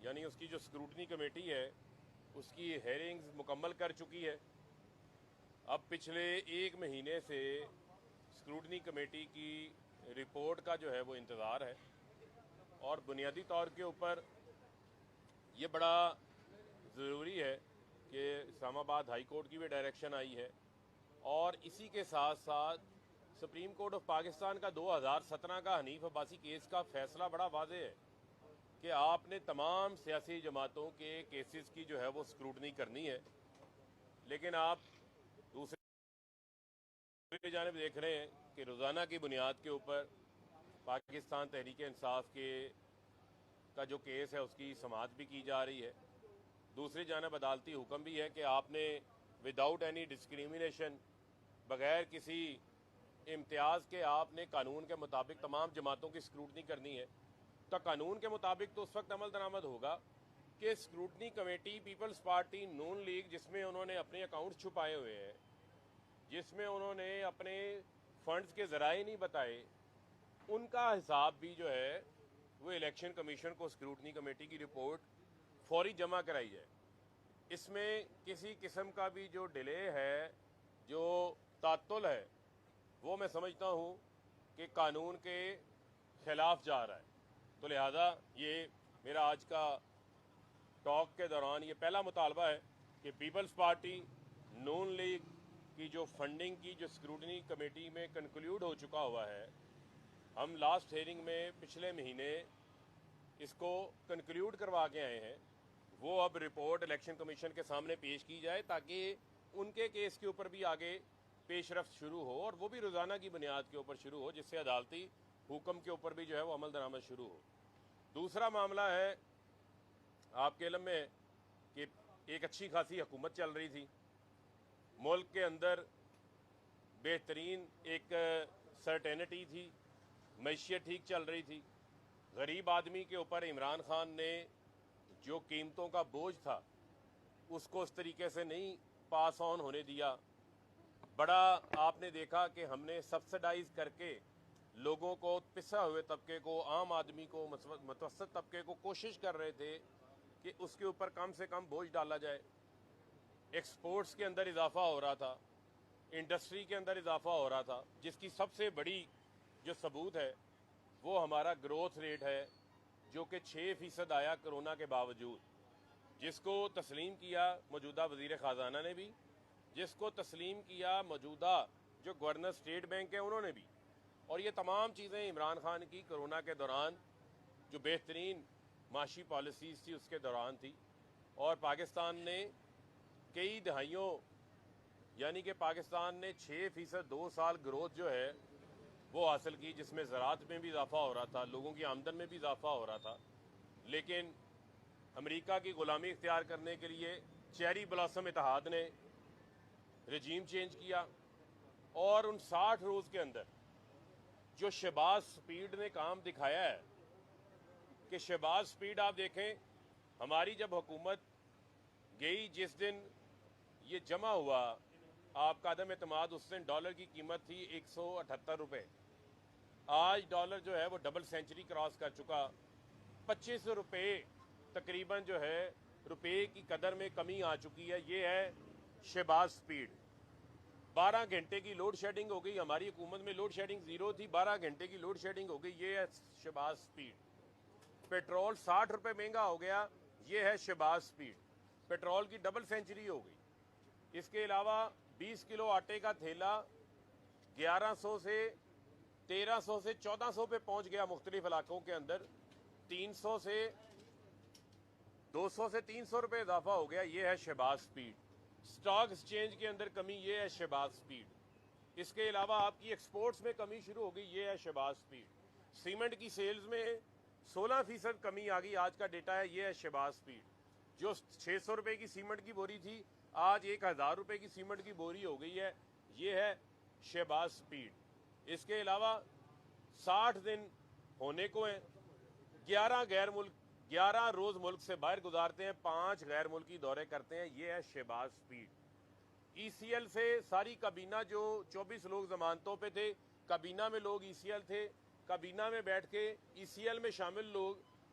یعنی اس کی جو اسکروٹنی کمیٹی ہے اس کی ہیئرنگز مکمل کر چکی ہے. اب پچھلے 1 مہینے سے اسکروٹنی کمیٹی کی رپورٹ کا جو ہے وہ انتظار ہے, اور بنیادی طور کے اوپر یہ بڑا ضروری ہے کہ اسلام آباد ہائی کورٹ کی بھی ڈائریکشن آئی ہے, اور اسی کے ساتھ ساتھ سپریم کورٹ آف پاکستان کا 2017 کا حنیف عباسی کیس کا فیصلہ بڑا واضح ہے کہ آپ نے تمام سیاسی جماعتوں کے کیسز کی جو ہے وہ اسکروٹنی کرنی ہے. لیکن آپ دوسری جانب دیکھ رہے ہیں کہ روزانہ کی بنیاد کے اوپر پاکستان تحریک انصاف کا جو کیس ہے اس کی سماعت بھی کی جا رہی ہے. دوسری جانب عدالتی حکم بھی ہے کہ آپ نے وداؤٹ اینی ڈسکریمنیشن, بغیر کسی امتیاز کے آپ نے قانون کے مطابق تمام جماعتوں کی اسکروٹنی کرنی ہے. تو قانون کے مطابق تو اس وقت عمل درآمد ہوگا کہ اسکروٹنی کمیٹی پیپلز پارٹی نون لیگ, جس میں انہوں نے اپنے اکاؤنٹ چھپائے ہوئے ہیں, جس میں انہوں نے اپنے فنڈز کے ذرائع نہیں بتائے, ان کا حساب بھی جو ہے وہ الیکشن کمیشن کو اسکروٹنی کمیٹی کی رپورٹ فوری جمع کرائی جائے. اس میں کسی قسم کا بھی جو ڈیلے ہے, جو تعطل ہے, وہ میں سمجھتا ہوں کہ قانون کے خلاف جا رہا ہے. تو لہذا یہ میرا آج کا ٹاک کے دوران یہ پہلا مطالبہ ہے کہ پیپلز پارٹی نون لیگ کی جو فنڈنگ کی جو اسکروٹنی کمیٹی میں کنکلیوڈ ہو چکا ہوا ہے, ہم لاسٹ ہیئرنگ میں پچھلے مہینے اس کو کنکلیوڈ کروا کے آئے ہیں, وہ اب رپورٹ الیکشن کمیشن کے سامنے پیش کی جائے تاکہ ان کے کیس کے اوپر بھی آگے پیش رفت شروع ہو, اور وہ بھی روزانہ کی بنیاد کے اوپر شروع ہو, جس سے عدالتی حکم کے اوپر بھی جو ہے وہ عمل درآمد شروع ہو. دوسرا معاملہ ہے, آپ کے علم میں کہ ایک اچھی خاصی حکومت چل رہی تھی, ملک کے اندر بہترین ایک سرٹینٹی تھی, معیشت ٹھیک چل رہی تھی. غریب آدمی کے اوپر عمران خان نے جو قیمتوں کا بوجھ تھا اس کو اس طریقے سے نہیں پاس آن ہونے دیا. بڑا آپ نے دیکھا کہ ہم نے سبسڈائز کر کے لوگوں کو, پسا ہوئے طبقے کو, عام آدمی کو, متوسط طبقے کو کوشش کر رہے تھے کہ اس کے اوپر کم سے کم بوجھ ڈالا جائے. ایکسپورٹس کے اندر اضافہ ہو رہا تھا, انڈسٹری کے اندر اضافہ ہو رہا تھا, جس کی سب سے بڑی جو ثبوت ہے وہ ہمارا گروتھ ریٹ ہے جو کہ 6% آیا کرونا کے باوجود, جس کو تسلیم کیا موجودہ وزیر خزانہ نے بھی, جس کو تسلیم کیا موجودہ جو گورنر اسٹیٹ بینک ہے انہوں نے بھی. اور یہ تمام چیزیں عمران خان کی کرونا کے دوران جو بہترین معاشی پالیسیز تھی اس کے دوران تھی, اور پاکستان نے کئی دہائیوں, یعنی کہ پاکستان نے 6% 2 سال گروتھ جو ہے وہ حاصل کی, جس میں زراعت میں بھی اضافہ ہو رہا تھا, لوگوں کی آمدن میں بھی اضافہ ہو رہا تھا. لیکن امریکہ کی غلامی اختیار کرنے کے لیے چیری بلاسم اتحاد نے رجیم چینج کیا, اور ان 60 روز کے اندر جو شہباز سپیڈ نے کام دکھایا ہے, کہ شہباز سپیڈ آپ دیکھیں, ہماری جب حکومت گئی جس دن یہ جمع ہوا آپ کا عدم اعتماد, اس دن ڈالر کی قیمت تھی 178 روپے. آج ڈالر جو ہے وہ ڈبل سینچری کراس کر چکا, 25 روپے تقریباً جو ہے روپے کی قدر میں کمی آ چکی ہے. یہ ہے شہباز سپیڈ. 12 گھنٹے کی لوڈ شیڈنگ ہو گئی, ہماری حکومت میں لوڈ شیڈنگ 0 تھی, 12 گھنٹے کی لوڈ شیڈنگ ہو گئی, یہ ہے شہباز سپیڈ. پیٹرول 60 روپے مہنگا ہو گیا, یہ ہے شہباز سپیڈ. پیٹرول کی ڈبل سینچری ہو گئی. اس کے علاوہ 20 کلو آٹے کا تھیلا 1100 سے 1300 سے 1400 پہ پہنچ گیا مختلف علاقوں کے اندر, 300 سے 200 سے 300 روپے اضافہ ہو گیا, یہ ہے شہباز سپیڈ. سٹاک ایکسچینج کے اندر کمی, یہ ہے شہباز سپیڈ. اس کے علاوہ آپ کی ایکسپورٹس میں کمی شروع ہو گئی, یہ ہے شہباز سپیڈ. سیمنٹ کی سیلز میں 16% کمی آ گئی, آج کا ڈیٹا ہے, یہ ہے شہباز سپیڈ. جو 600 روپے کی سیمنٹ کی بوری تھی آج 1000 روپے کی سیمنٹ کی بوری ہو گئی ہے, یہ ہے شہباز سپیڈ. اس کے علاوہ 60 دن ہونے کو ہیں, 11 روز ملک سے باہر گزارتے ہیں, 5 غیر ملکی دورے کرتے ہیں, یہ ہے شہباز سپیڈ. ای سی ایل سے ساری کابینہ جو 24 لوگ ضمانتوں پہ تھے, کابینہ میں لوگ ای سی ایل تھے, کابینہ میں بیٹھ کے ای سی ایل میں شامل لوگ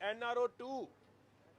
NRO 2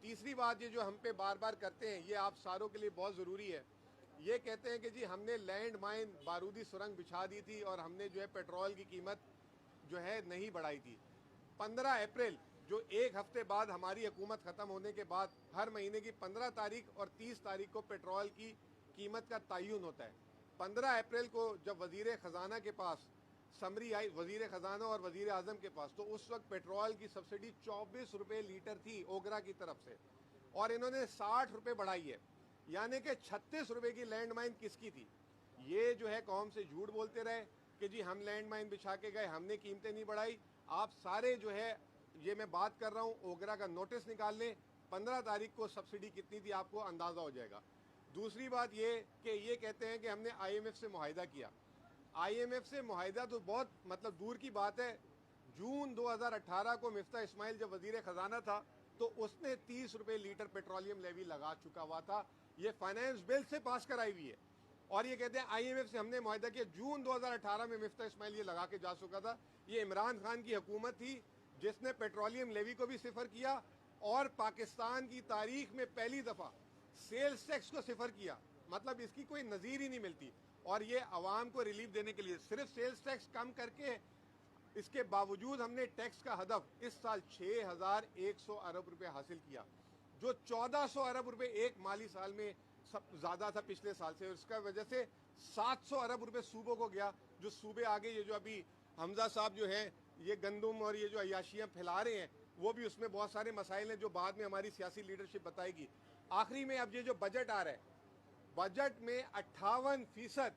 تیسری بات یہ جو ہم پہ بار بار کرتے ہیں، یہ آپ ساروں کے لیے بہت ضروری ہے، یہ کہتے ہیں کہ جی ہم نے لینڈ مائن بارودی سرنگ بچھا دی تھی اور ہم نے جو ہے پیٹرول کی قیمت جو ہے نہیں بڑھائی تھی۔ 15 اپریل جو ایک ہفتے بعد ہماری حکومت ختم ہونے کے بعد ہر مہینے کی 15 تاریخ اور 30 تاریخ کو پیٹرول کی قیمت کا تعین ہوتا ہے۔ 15 اپریل کو جب وزیر خزانہ کے پاس سمری آئی، وزیر خزانہ اور وزیر اعظم کے پاس، تو اس وقت پیٹرول کی سبسڈی 24 روپے لیٹر تھی اوگرا کی طرف سے، اور انہوں نے 60 روپے بڑھائی ہے، یعنی کہ 36 روپے کی لینڈ مائن کس کی تھی؟ یہ جو ہے قوم سے جھوٹ بولتے رہے کہ جی ہم لینڈ مائن بچھا کے گئے، ہم نے قیمتیں نہیں بڑھائی۔ آپ سارے جو ہے یہ میں بات کر رہا ہوں، اوگرا کا نوٹس نکال لیں، 15 تاریخ کو سبسڈی کتنی تھی آپ کو اندازہ ہو جائے گا۔ دوسری بات یہ کہ یہ کہتے ہیں کہ ہم نے آئی ایم ایف سے معاہدہ کیا۔ آئی ایم ایف سے معاہدہ تو بہت مطلب دور کی بات ہے۔ جون 2018 کو مفتاح اسماعیل جب وزیر خزانہ تھا تو اس نے 30 روپے لیٹر پیٹرولیم لیوی لگا چکا ہوا تھا، یہ فائنانس بل سے پاس کرائی ہوئی ہے، اور یہ کہتے ہیں آئی ایم ایف سے ہم نے معاہدہ کیا۔ جون 2018 میں مفتاح اسماعیل یہ لگا کے جا چکا تھا۔ یہ عمران خان کی حکومت تھی جس نے پیٹرولیم لیوی کو بھی صفر کیا اور پاکستان کی تاریخ میں پہلی دفعہ سیلز ٹیکس کو صفر کیا، مطلب اس کی کوئی نظیر ہی نہیں ملتی۔ اور یہ عوام کو ریلیف دینے کے لیے صرف سیلز ٹیکس کم کر کے، اس کے باوجود ہم نے ٹیکس کا ہدف اس سال 6100 ارب روپے حاصل کیا، جو 1400 ارب روپے ایک مالی سال میں زیادہ تھا پچھلے سال سے، اور اس کا وجہ سے 700 ارب روپے صوبوں کو گیا، جو صوبے آگے یہ جو ابھی حمزہ صاحب جو ہیں یہ گندم اور یہ جو عیاشیاں پھیلا رہے ہیں، وہ بھی اس میں بہت سارے مسائل ہیں جو بعد میں ہماری سیاسی لیڈرشپ بتائے گی۔ آخری میں اب یہ جو بجٹ آ رہا ہے، بجٹ میں 58%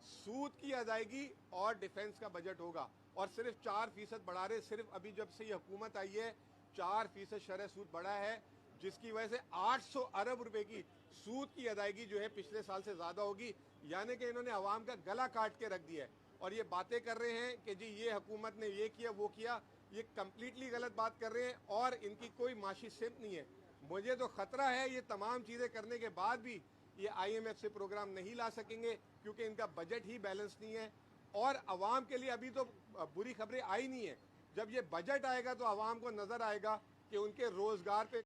سود کی ادائیگی اور ڈیفنس کا بجٹ ہوگا، اور صرف 4% بڑھا رہے۔ صرف ابھی جب سے یہ حکومت آئی ہے 4% شرح سود بڑھا ہے، جس کی وجہ سے 800 ارب روپے کی سود کی ادائیگی جو ہے پچھلے سال سے زیادہ ہوگی، یعنی کہ انہوں نے عوام کا گلا کاٹ کے رکھ دیا ہے۔ اور یہ باتیں کر رہے ہیں کہ جی یہ حکومت نے یہ کیا وہ کیا، یہ کمپلیٹلی غلط بات کر رہے ہیں، اور ان کی کوئی معاشی سمت نہیں ہے۔ مجھے تو خطرہ ہے یہ تمام چیزیں کرنے کے بعد بھی یہ آئی ایم ایف سے پروگرام نہیں لا سکیں گے، کیونکہ ان کا بجٹ ہی بیلنس نہیں ہے، اور عوام کے لیے ابھی تو بری خبریں آئی نہیں ہیں۔ جب یہ بجٹ آئے گا تو عوام کو نظر آئے گا کہ ان کے روزگار پہ